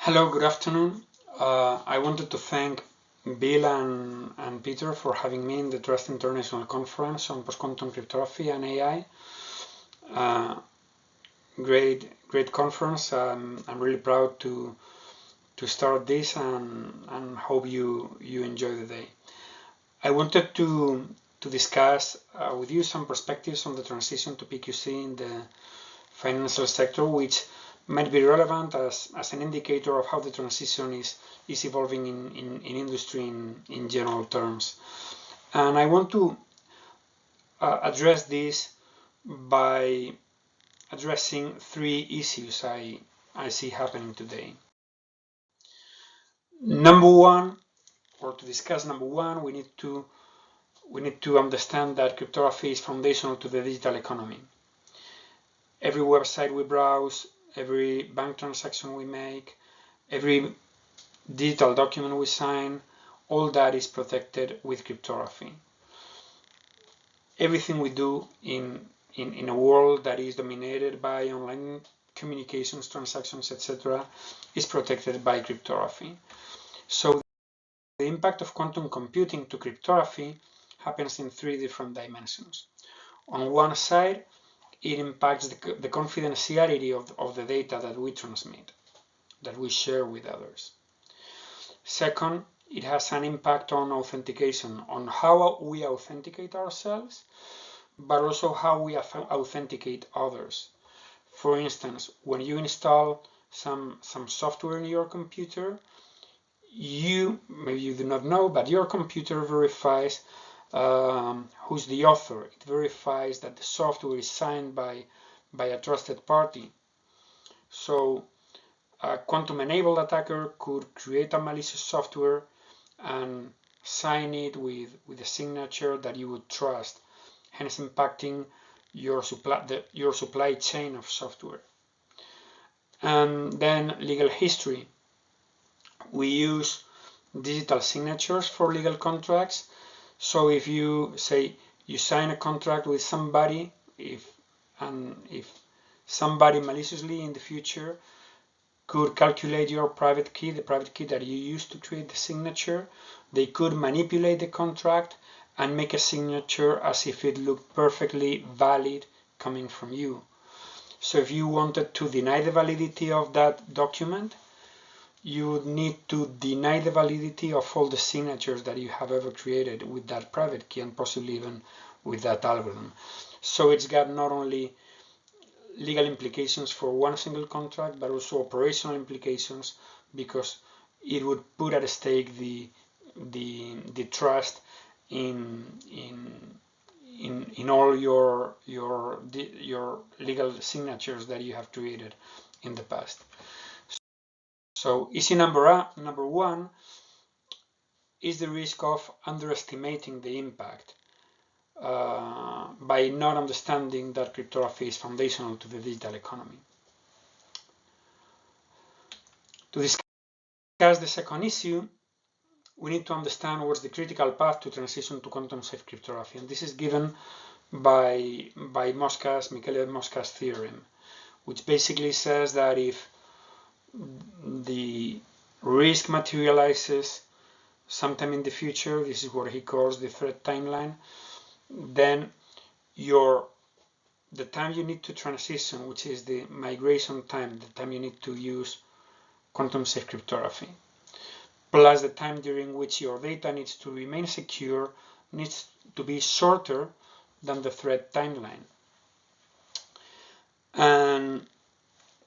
Hello, good afternoon. I wanted to thank Bill and Peter for having me in the Trust International Conference on Post-Quantum Cryptography and AI. Great conference. I'm really proud to start this and hope you enjoy the day. I wanted to discuss with you some perspectives on the transition to PQC in the financial sector, which might be relevant as an indicator of how the transition is evolving in industry in general terms. And I want to address this by addressing three issues I see happening today. Number one, or to discuss number one, we need to understand that cryptography is foundational to the digital economy. Every website we browse, every bank transaction we make, every digital document we sign, all that is protected with cryptography. Everything we do in a world that is dominated by online communications, transactions, etc., is protected by cryptography. So the impact of quantum computing to cryptography happens in three different dimensions. On one side, it impacts the confidentiality of the data that we transmit, that we share with others. Second, it has an impact on authentication, on how we authenticate ourselves, but also how we authenticate others. For instance, when you install some software in your computer, maybe you do not know, but your computer verifies who's the author. It verifies that the software is signed by a trusted party. So a quantum-enabled attacker could create a malicious software and sign it with a signature that you would trust, hence impacting your supply chain of software. And then legal history. We use digital signatures for legal contracts. So if you say you sign a contract with somebody, if somebody maliciously in the future could calculate your private key, the private key that you used to create the signature, they could manipulate the contract and make a signature as if it looked perfectly valid coming from you. So if you wanted to deny the validity of that document, you would need to deny the validity of all the signatures that you have ever created with that private key and possibly even with that algorithm. So it's got not only legal implications for one single contract, but also operational implications, because it would put at stake the trust in all your legal signatures that you have created in the past. So issue number one is the risk of underestimating the impact by not understanding that cryptography is foundational to the digital economy. To discuss the second issue, we need to understand what's the critical path to transition to quantum safe cryptography, and this is given by Michele Mosca's theorem, which basically says that if the risk materializes sometime in the future, this is what he calls the threat timeline, then the time you need to transition, which is the migration time, the time you need to use quantum safe cryptography, plus the time during which your data needs to remain secure, needs to be shorter than the threat timeline. And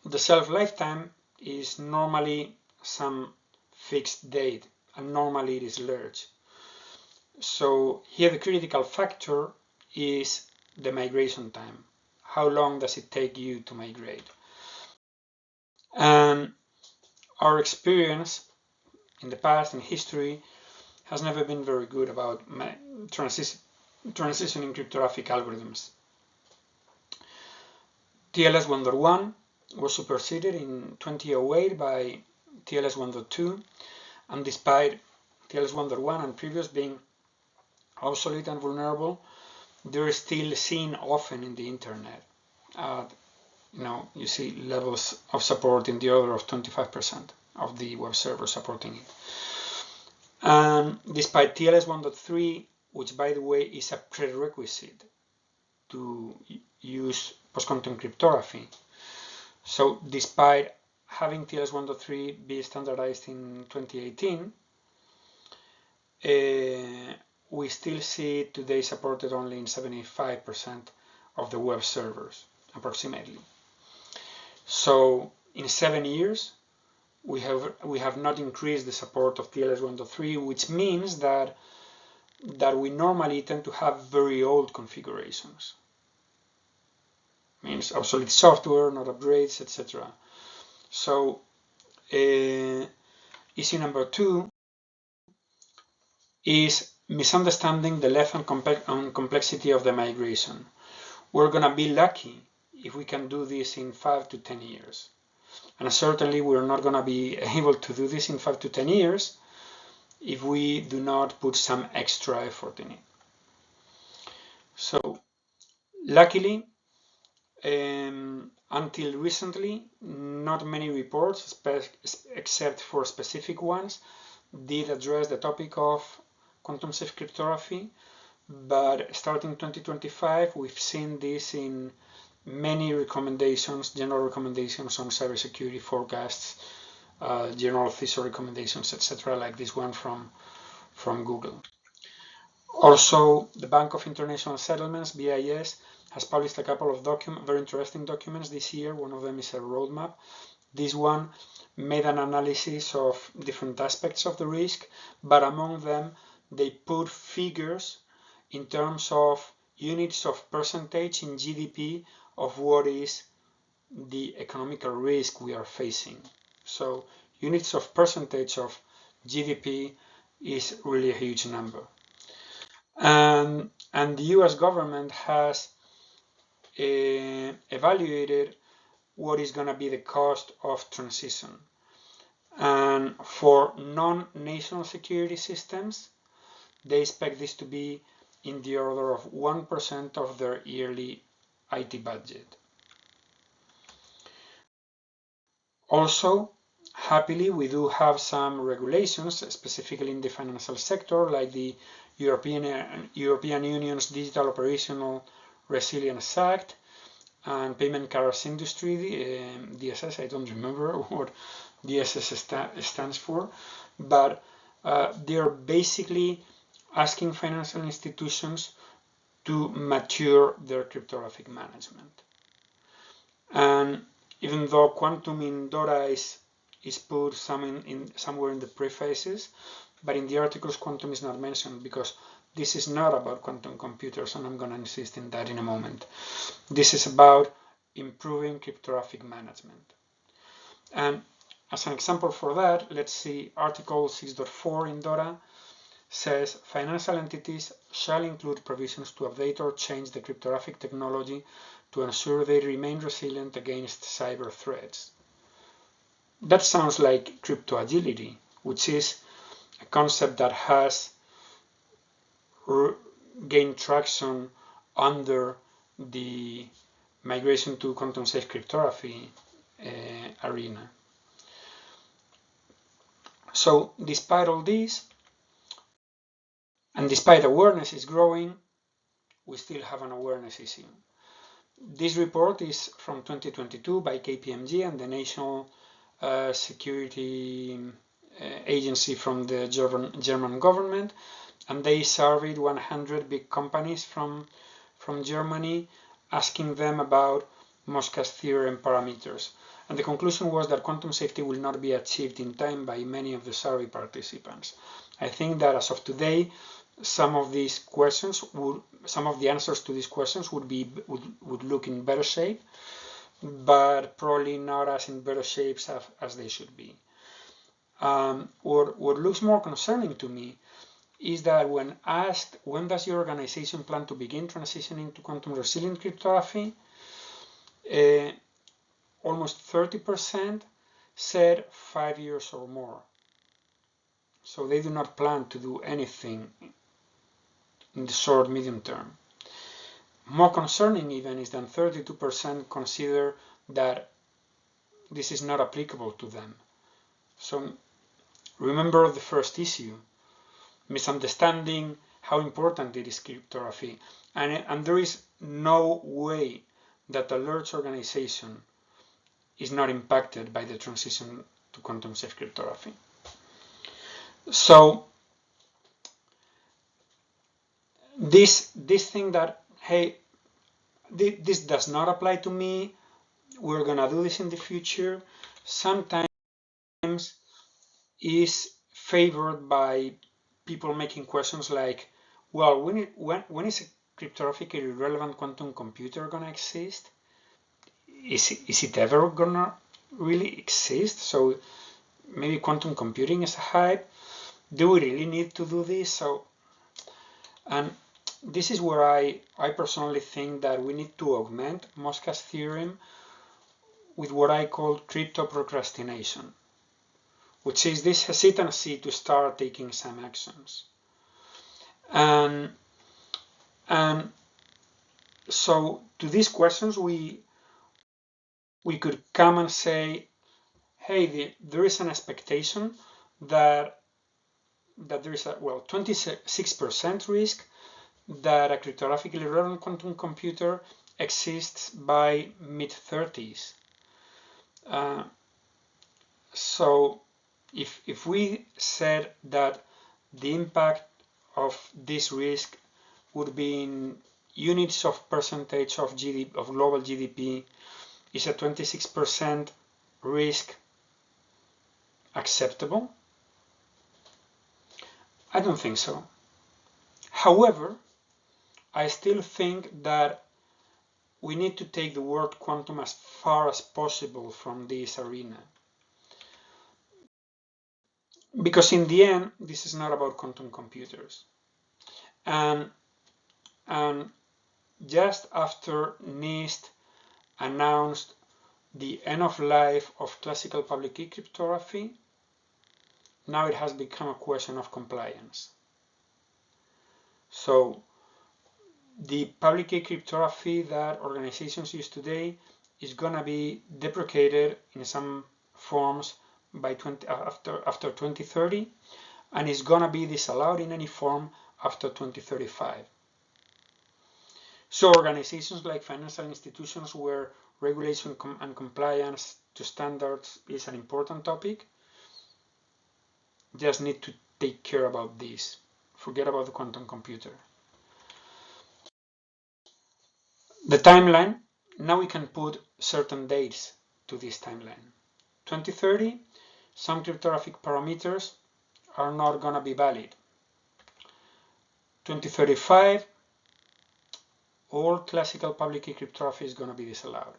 the self-lifetime is normally some fixed date, and normally it is large. So here the critical factor is the migration time. How long does it take you to migrate? And our experience in the past, in history, has never been very good about transitioning cryptographic algorithms. TLS 1.1 was superseded in 2008 by TLS 1.2, and despite TLS 1.1 and previous being obsolete and vulnerable, they're still seen often in the internet. You see levels of support in the order of 25%, of the web server supporting it. And despite TLS 1.3, which by the way is a prerequisite to use post-quantum cryptography, so despite having TLS 1.3 be standardized in 2018, we still see it today supported only in 75% of the web servers, approximately. So in 7 years, we have not increased the support of TLS 1.3, which means that we normally tend to have very old configurations. Means obsolete software, not upgrades, etc. So issue number 2 is misunderstanding the length and complexity of the migration. We're gonna be lucky if we can do this in 5 to 10 years. And certainly we're not gonna be able to do this in 5 to 10 years if we do not put some extra effort in it. So luckily, until recently, not many reports, except for specific ones, did address the topic of quantum safe cryptography, but starting 2025, we've seen this in many recommendations, general recommendations on cybersecurity forecasts, general CISO recommendations, etc., like this one from Google. Also, the Bank of International Settlements, BIS, has published a couple of very interesting documents this year. One of them is a roadmap. This one made an analysis of different aspects of the risk, but among them, they put figures in terms of units of percentage in GDP of what is the economical risk we are facing. So units of percentage of GDP is really a huge number. And the US government has evaluated what is going to be the cost of transition. And for non-national security systems, they expect this to be in the order of 1% of their yearly IT budget. Also, happily, we do have some regulations, specifically in the financial sector, like the European Union's Digital Operational Resilience Act and Payment Cards Industry, DSS. I don't remember what DSS stands for, but they're basically asking financial institutions to mature their cryptographic management. And even though quantum in DORA is put somewhere in the prefaces, but in the articles quantum is not mentioned because this is not about quantum computers, and I'm going to insist in that in a moment. This is about improving cryptographic management. And as an example for that, let's see Article 6.4 in DORA says financial entities shall include provisions to update or change the cryptographic technology to ensure they remain resilient against cyber threats. That sounds like crypto agility, which is a concept that has gained traction under the migration to quantum safe cryptography arena. So despite all this, and despite awareness is growing, we still have an awareness issue. This report is from 2022 by KPMG and the National Security Agency from the German government, and they surveyed 100 big companies from Germany, asking them about Moscas theorem parameters. And the conclusion was that quantum safety will not be achieved in time by many of the survey participants. I think that as of today, some of the answers to these questions would look in better shape, but probably not as in better shape as they should be. What looks more concerning to me is that when asked, when does your organization plan to begin transitioning to quantum resilient cryptography, almost 30% said 5 years or more. So they do not plan to do anything in the short, medium term. More concerning even is that 32% consider that this is not applicable to them. So remember the first issue, misunderstanding how important it is cryptography, and there is no way that a large organization is not impacted by the transition to quantum safe cryptography. So this thing that, hey, this does not apply to me, we're gonna do this in the future, sometimes is favored by people making questions like, well, when is a cryptographically relevant quantum computer gonna exist? Is it ever gonna really exist? So maybe quantum computing is a hype. Do we really need to do this? So, and this is where I personally think that we need to augment Mosca's theorem with what I call crypto procrastination, which is this hesitancy to start taking some actions. And so to these questions, we could come and say, hey, there is an expectation that there is a 26% risk that a cryptographically relevant quantum computer exists by mid-30s. So if we said that the impact of this risk would be in units of percentage of global GDP, is a 26% risk acceptable? I don't think so. However, I still think that we need to take the word quantum as far as possible from this arena. Because in the end, this is not about quantum computers. And just after NIST announced the end of life of classical public key cryptography, now it has become a question of compliance. So the public key cryptography that organizations use today is going to be deprecated in some forms by after 2030, and is going to be disallowed in any form after 2035. So organizations like financial institutions where regulation and compliance to standards is an important topic just need to take care about this. Forget about the quantum computer. The timeline, now we can put certain dates to this timeline. 2030, some cryptographic parameters are not going to be valid. 2035, all classical public key cryptography is going to be disallowed.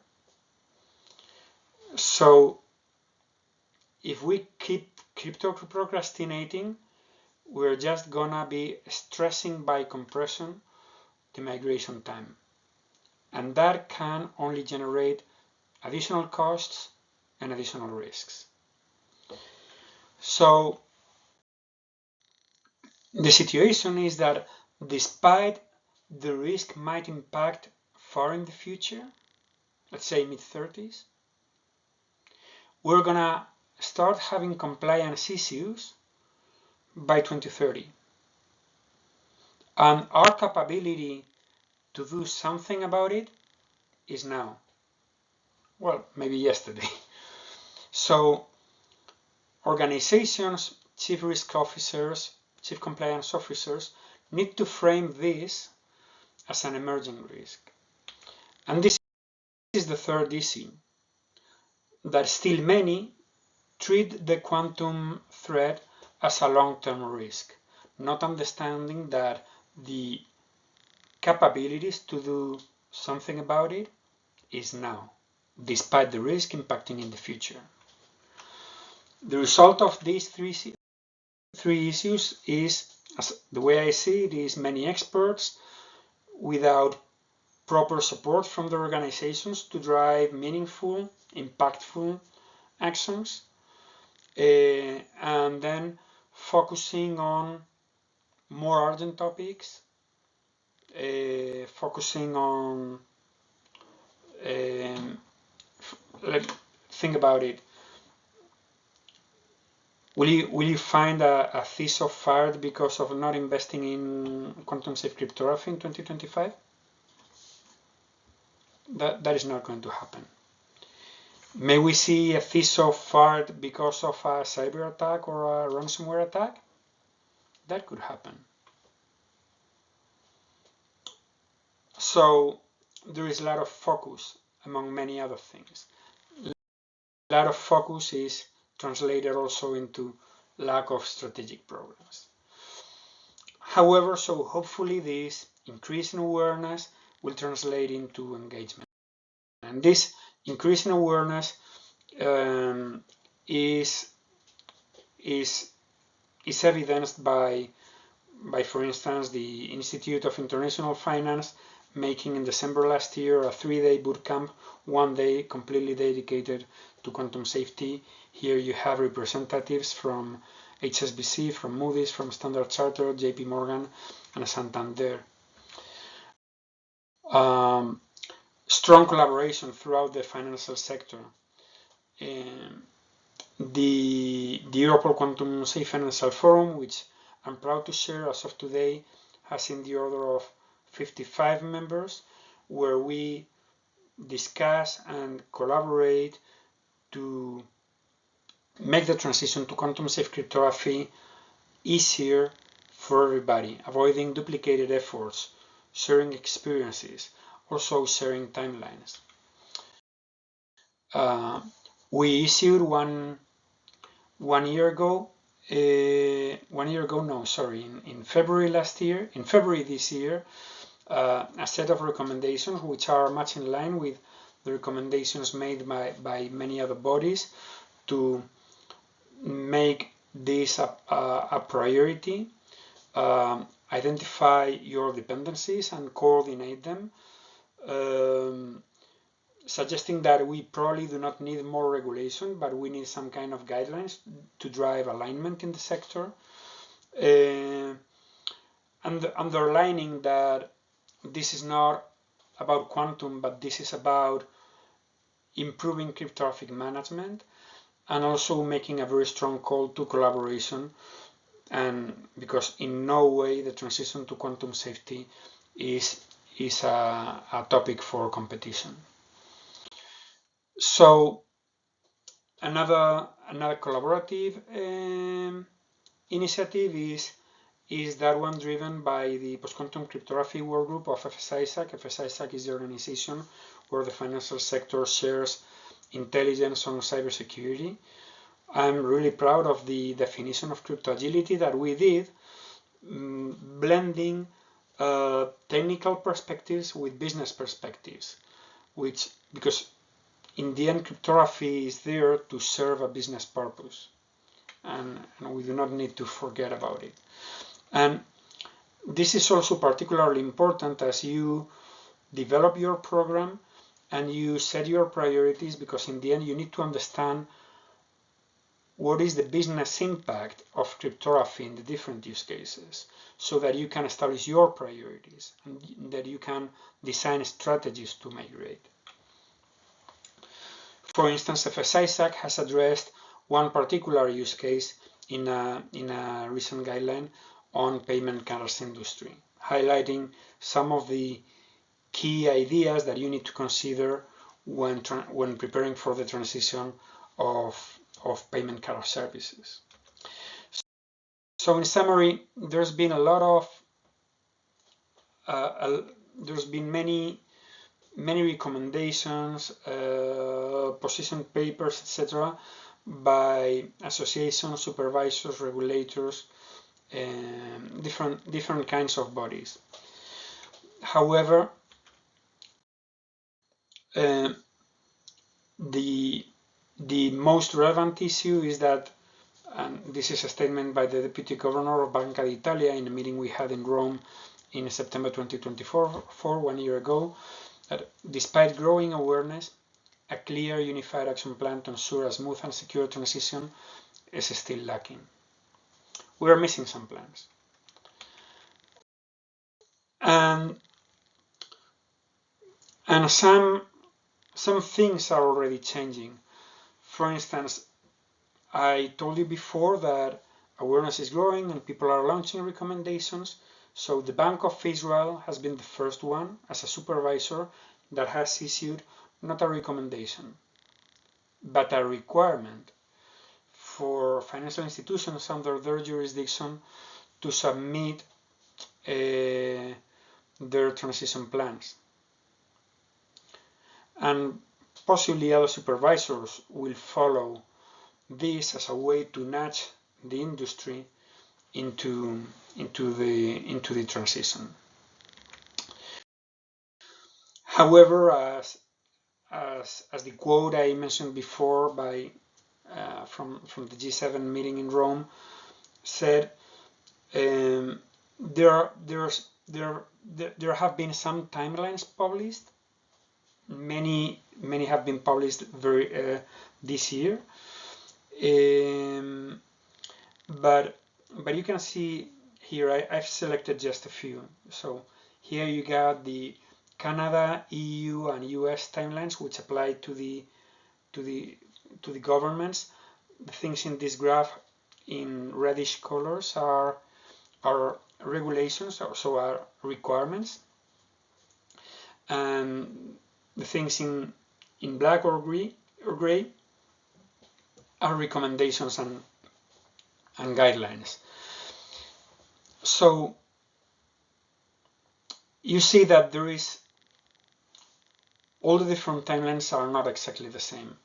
So if we keep crypto procrastinating, we're just going to be stressing by compression the migration time. And that can only generate additional costs and additional risks. So the situation is that despite the risk might impact far in the future, let's say mid-30s, we're gonna start having compliance issues by 2030. And our capability to do something about it is now. Well, maybe yesterday. So organizations, chief risk officers, chief compliance officers need to frame this as an emerging risk. And this is the third issue, that still many treat the quantum threat as a long-term risk, not understanding that the capabilities to do something about it is now, despite the risk impacting in the future. The result of these three issues is, as the way I see it, is many experts without proper support from the organizations to drive meaningful, impactful actions, and then focusing on more urgent topics, focusing on, think about it, Will you find a CISO fired because of not investing in quantum safe cryptography in 2025? That is not going to happen. May we see a CISO fired because of a cyber attack or a ransomware attack? That could happen. So there is a lot of focus, among many other things. A lot of focus is translated also into lack of strategic programs. However, so hopefully this increase in awareness will translate into engagement. And this increase in awareness is evidenced by, for instance, the Institute of International Finance making in December last year a 3-day bootcamp, 1 day completely dedicated to quantum safety. Here you have representatives from HSBC, from Moody's, from Standard Chartered, JP Morgan, and Santander. Strong collaboration throughout the financial sector. The Europol Quantum Safe Financial Forum, which I'm proud to share as of today, has in the order of 55 members, where we discuss and collaborate to make the transition to quantum safe cryptography easier for everybody, avoiding duplicated efforts, sharing experiences, also sharing timelines. We issued in February this year, a set of recommendations which are much in line with the recommendations made by many other bodies to make this a priority, identify your dependencies and coordinate them, suggesting that we probably do not need more regulation, but we need some kind of guidelines to drive alignment in the sector, and underlining that this is not about quantum, but this is about improving cryptographic management, and also making a very strong call to collaboration, and because in no way the transition to quantum safety is a topic for competition. So another collaborative initiative is that one driven by the Post-Quantum Cryptography Work Group of FSISAC. FSISAC is the organization where the financial sector shares intelligence on cybersecurity. I'm really proud of the definition of crypto agility that we did, blending technical perspectives with business perspectives, because in the end, cryptography is there to serve a business purpose, and we do not need to forget about it. And this is also particularly important as you develop your program and you set your priorities, because in the end you need to understand what is the business impact of cryptography in the different use cases, so that you can establish your priorities and that you can design strategies to migrate. For instance, FSISAC has addressed one particular use case in a recent guideline on payment cards industry, highlighting some of the key ideas that you need to consider when preparing for the transition of payment card services. So in summary, there's been a lot of there's been many recommendations, position papers, etc., by associations, supervisors, regulators, different kinds of bodies. However, the most relevant issue is that, and this is a statement by the Deputy Governor of Banca d'Italia in a meeting we had in Rome in September 2024, 1 year ago, that despite growing awareness, a clear unified action plan to ensure a smooth and secure transition is still lacking. We are missing some plans. And some things are already changing. For instance, I told you before that awareness is growing and people are launching recommendations. So the Bank of Israel has been the first one as a supervisor that has issued not a recommendation, but a requirement for financial institutions under their jurisdiction to submit their transition plans. And possibly other supervisors will follow this as a way to nudge the industry into the transition. However, as the quote I mentioned before by from the G7 meeting in Rome said, there have been some timelines published. Many have been published this year, but you can see here I've selected just a few. So here you got the Canada, EU, and US timelines, which apply to the governments. The things in this graph in reddish colors are regulations, so are requirements, and the things in black or gray are recommendations and guidelines. So you see that there is all the different timelines are not exactly the same.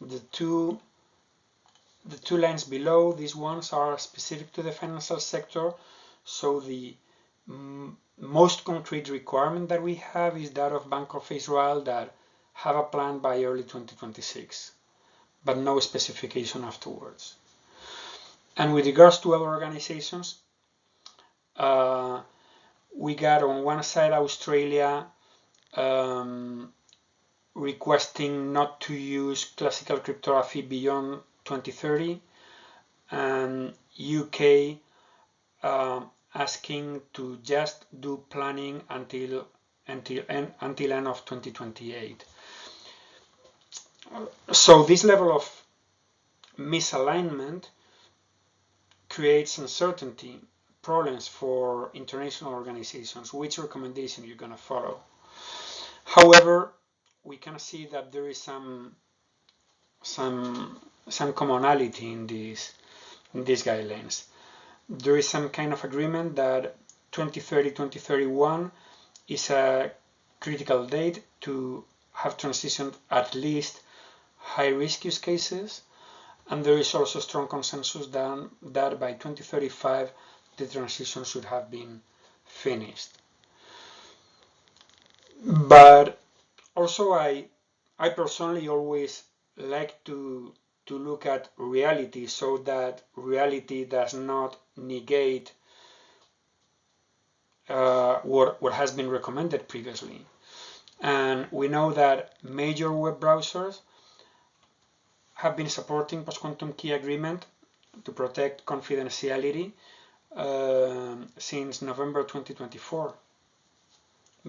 The two lines below, these ones are specific to the financial sector. So the most concrete requirement that we have is that of Bank of Israel that have a plan by early 2026, but no specification afterwards. And with regards to other organizations, we got on one side Australia requesting not to use classical cryptography beyond 2030, and UK asking to just do planning until end of 2028. So this level of misalignment creates uncertainty, problems for international organizations, which recommendation you're going to follow. However, we can see that there is some commonality in these guidelines. There is some kind of agreement that 2030-2031 is a critical date to have transitioned at least high-risk use cases, and there is also strong consensus that by 2035 the transition should have been finished. But also I personally always like to look at reality, so that reality does not negate what has been recommended previously. And we know that major web browsers have been supporting post-quantum key agreement to protect confidentiality since November 2024.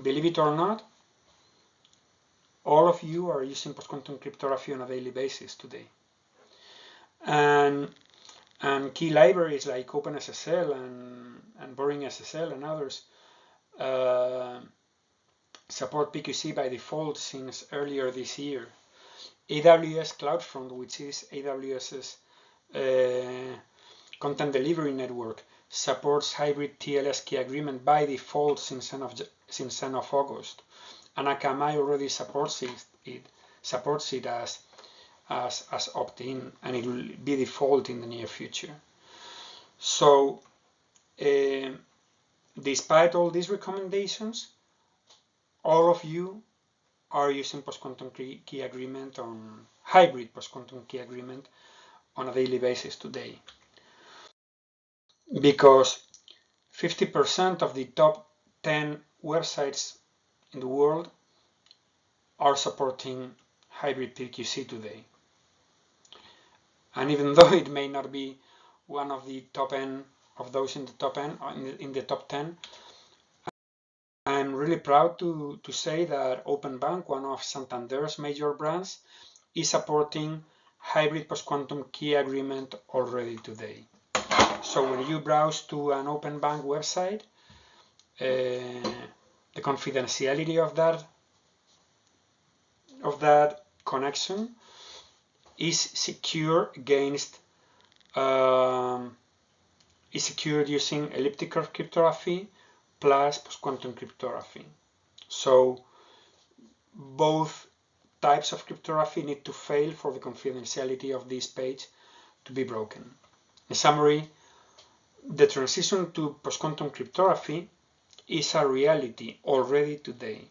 Believe it or not, all of you are using post-quantum cryptography on a daily basis today. And key libraries like OpenSSL and Boring SSL and others support PQC by default since earlier this year. AWS CloudFront, which is AWS's content delivery network, supports hybrid TLS key agreement by default since end of August. And Akamai already supports it as opt-in, and it will be default in the near future. So despite all these recommendations, all of you are using post-quantum key agreement on hybrid post-quantum key agreement on a daily basis today, because 50% of the top 10 websites in the world are supporting hybrid PQC today. And even though it may not be one of the top 10 of those in the top 10, I'm really proud to say that Open Bank, one of Santander's major brands, is supporting hybrid post-quantum key agreement already today. So when you browse to an open bank website, the confidentiality of that connection is secure against is secured using elliptical cryptography plus post-quantum cryptography. So both types of cryptography need to fail for the confidentiality of this page to be broken. In summary, the transition to post-quantum cryptography is a reality already today.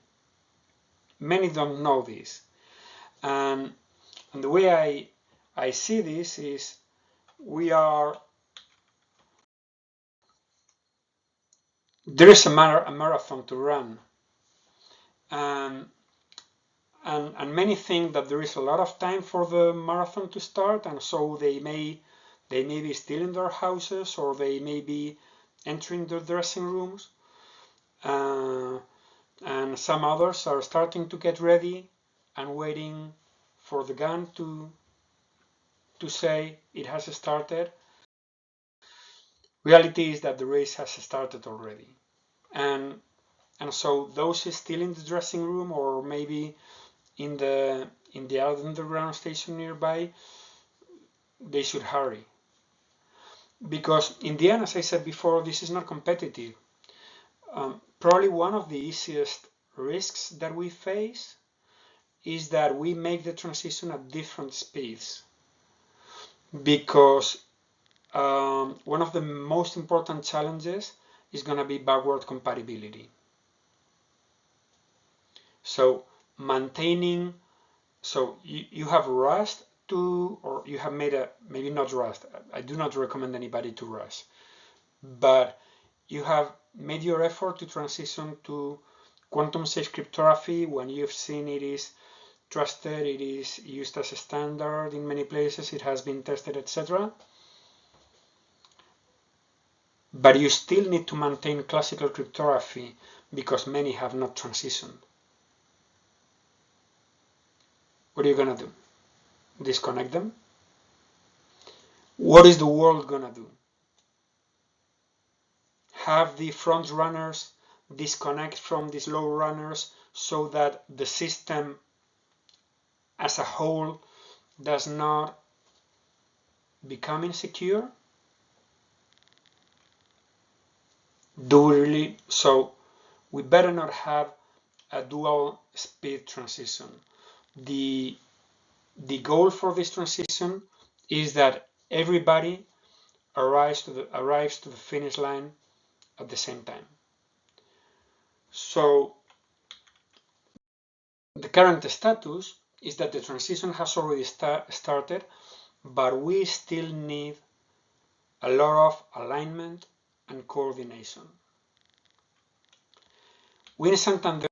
Many don't know this. And the way I see this is there is a marathon to run. And many think that there is a lot of time for the marathon to start, and so they may be still in their houses, or they may be entering their dressing rooms, and some others are starting to get ready and waiting for the gun to say it has started. Reality is that the race has started already, and so those still in the dressing room, or maybe in the underground station nearby, they should hurry, because in the end, as I said before, this is not competitive. Probably one of the easiest risks that we face is that we make the transition at different speeds, because one of the most important challenges is going to be backward compatibility. So maintaining, so you have rushed to, or you have made maybe not rushed, I do not recommend anybody to rush, but you have made your effort to transition to quantum safe cryptography when you've seen it is trusted, it is used as a standard in many places, it has been tested, etc. But you still need to maintain classical cryptography because many have not transitioned. What are you going to do? Disconnect them? What is the world going to do? Have the front runners disconnect from these low runners so that the system as a whole does not become insecure? Do we really? So we better not have a dual speed transition. The goal for this transition is that everybody arrives to the finish line at the same time. So the current status is that the transition has already started, but we still need a lot of alignment and coordination. We in Santander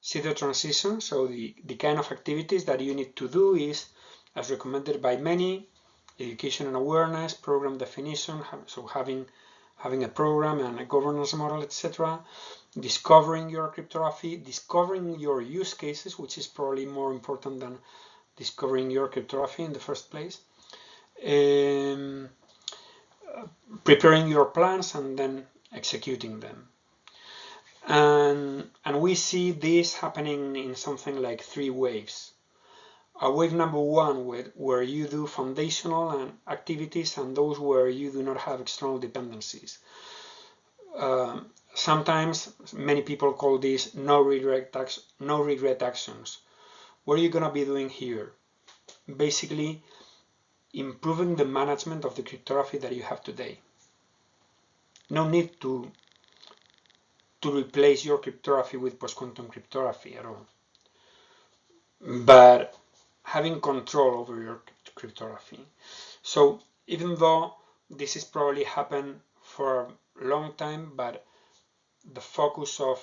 see the transition, so the kind of activities that you need to do is, as recommended by many, education and awareness, program definition, so having a program and a governance model, etc. Discovering your cryptography, discovering your use cases, which is probably more important than discovering your cryptography in the first place. Preparing your plans and then executing them. And we see this happening in something like 3 waves. A wave number 1 where you do foundational activities, and those where you do not have external dependencies. Sometimes many people call this no regret actions. What are you going to be doing here? Basically, improving the management of the cryptography that you have today. No need to replace your cryptography with post-quantum cryptography at all, but having control over your cryptography. So even though this has probably happened for a long time, but the focus of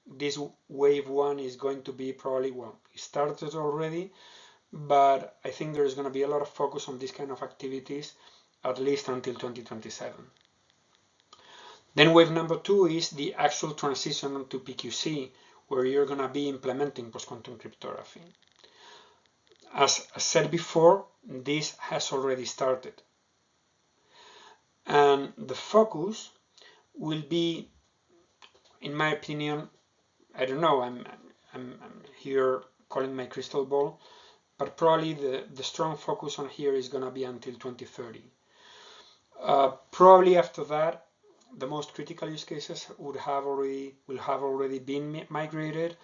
this wave 1 is going to be probably, well, it started already, but I think there's going to be a lot of focus on this kind of activities at least until 2027. Then wave number 2 is the actual transition to PQC, where you're going to be implementing post-quantum cryptography. as said before, this has already started. And the focus will be, in my opinion, I don't know, I'm here calling my crystal ball, but probably the strong focus on here is going to be until 2030. Probably after that, the most critical use cases will have already been migrated.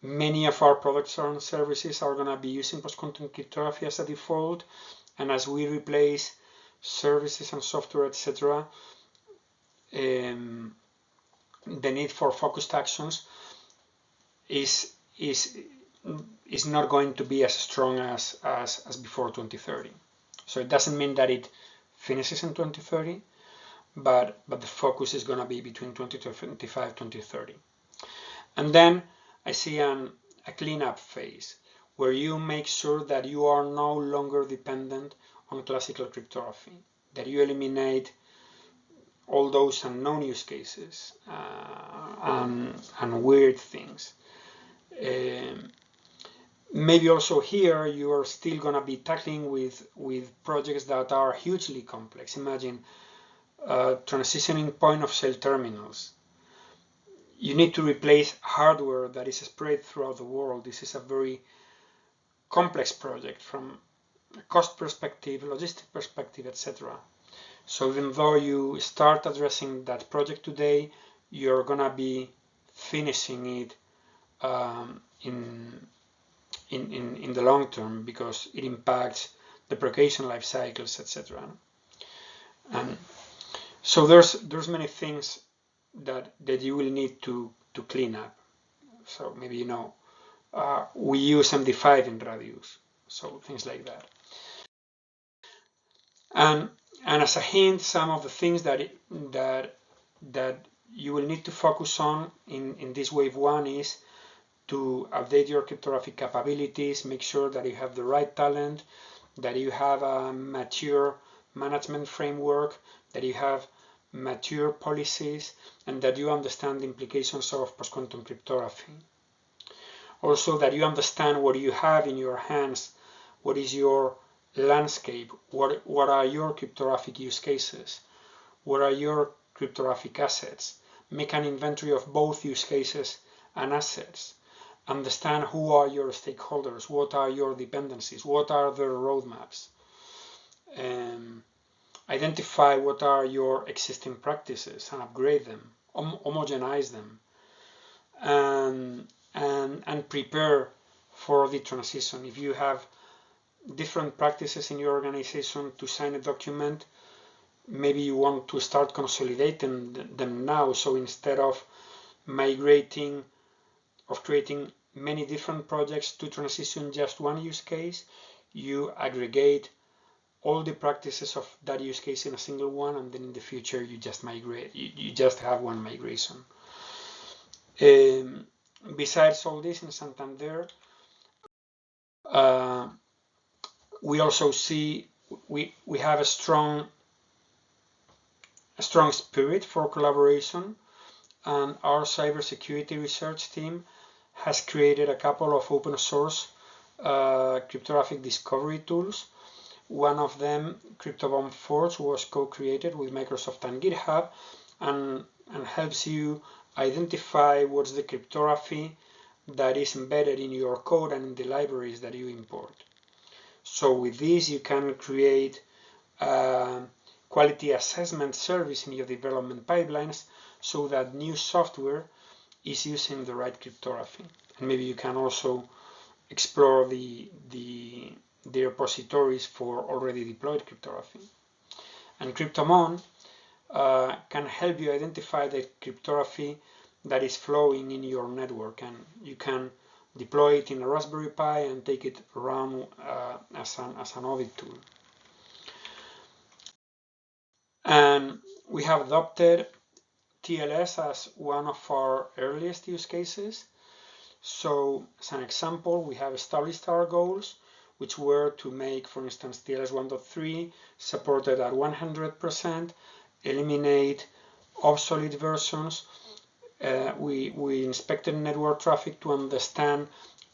Many of our products and services are going to be using post-quantum cryptography as a default, and as we replace services and software, etc., the need for focused actions is not going to be as strong as before 2030. So it doesn't mean that it finishes in 2030, but the focus is going to be between 2025 2030. And then I see a cleanup phase where you make sure that you are no longer dependent on classical cryptography, that you eliminate all those unknown use cases and weird things. Maybe also here you are still going to be tackling with projects that are hugely complex. Imagine transitioning point-of-sale terminals. You need to replace hardware that is spread throughout the world. This is a very complex project from a cost perspective, logistic perspective, etc. So even though you start addressing that project today, you're going to be finishing it in the long term, because it impacts deprecation life cycles, etc. And so there's many things that you will need to clean up. So maybe, you know, we use MD5 in radius, so things like that. And as a hint, some of the things that you will need to focus on in this wave one is to update your cryptographic capabilities, make sure that you have the right talent, that you have a mature management framework, that you have mature policies, and that you understand the implications of post-quantum cryptography. Also, that you understand what you have in your hands, what is your landscape, what are your cryptographic use cases, what are your cryptographic assets. Make an inventory of both use cases and assets. Understand who are your stakeholders, what are your dependencies, what are their roadmaps. Identify what are your existing practices and upgrade them, homogenize them, and prepare for the transition. If you have different practices in your organization to sign a document, maybe you want to start consolidating them now. So instead of creating many different projects to transition just one use case, you aggregate all the practices of that use case in a single one, and then in the future you just migrate. You just have one migration. Besides all this, in Santander, we also see we have a strong spirit for collaboration, and our cybersecurity research team has created a couple of open source cryptographic discovery tools. One of them, CryptoBomb Forge, was co-created with Microsoft and GitHub, and helps you identify what's the cryptography that is embedded in your code and in the libraries that you import. So with this, you can create a quality assessment service in your development pipelines, so that new software is using the right cryptography. And maybe you can also explore the repositories for already deployed cryptography. And Cryptomon can help you identify the cryptography that is flowing in your network, and you can deploy it in a Raspberry Pi and take it around as an audit tool. And we have adopted TLS as one of our earliest use cases. So as an example, we have established our goals, which were to make, for instance, TLS 1.3 supported at 100%, eliminate obsolete versions. We inspected network traffic to understand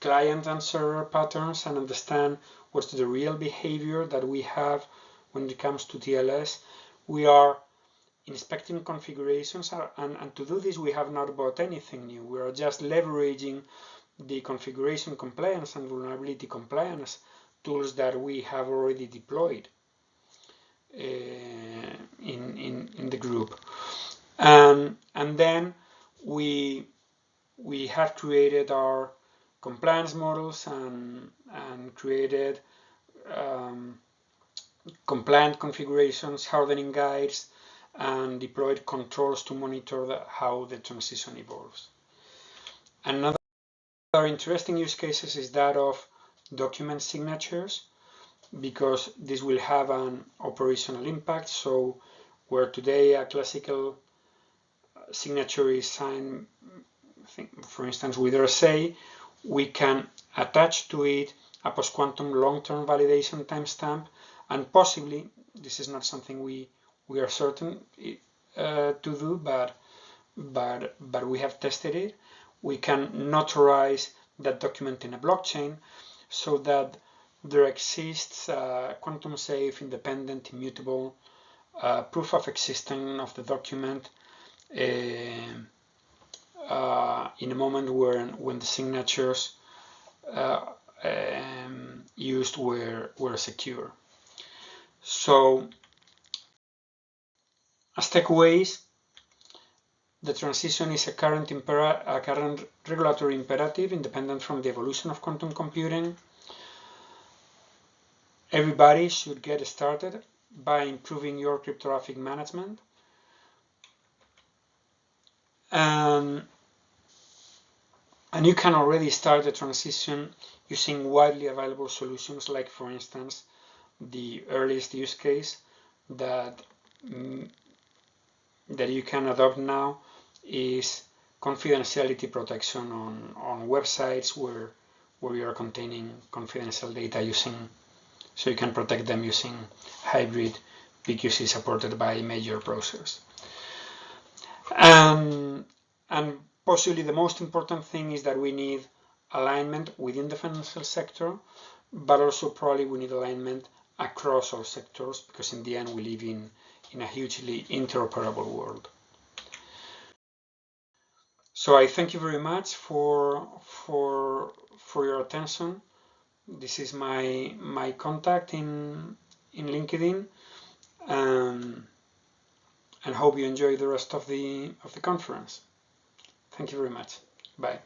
client and server patterns and understand what's the real behavior that we have when it comes to TLS. We are inspecting configurations, and to do this we have not bought anything new. We are just leveraging the configuration compliance and vulnerability compliance tools that we have already deployed in the group. And then we have created our compliance models and created compliant configurations, hardening guides, and deployed controls to monitor how the transition evolves. Another interesting use cases is that of document signatures, because this will have an operational impact. So where today a classical signature is signed, for instance, with RSA, we can attach to it a post-quantum long-term validation timestamp, and possibly, this is not something we are certain to do, but we have tested it. We can notarize that document in a blockchain so that there exists quantum safe, independent, immutable proof of existence of the document in a moment when the signatures used were secure. So, as takeaways, the transition is a current regulatory imperative independent from the evolution of quantum computing. Everybody should get started by improving your cryptographic management. And you can already start the transition using widely available solutions, like, for instance, the earliest use case that you can adopt now is confidentiality protection on websites where you are containing confidential data, so you can protect them using hybrid PQC supported by major browsers. And possibly the most important thing is that we need alignment within the financial sector, but also probably we need alignment across all sectors, because in the end we live in a hugely interoperable world. So I thank you very much for your attention. This is my contact in LinkedIn, and hope you enjoy the rest of the conference. Thank you very much. Bye.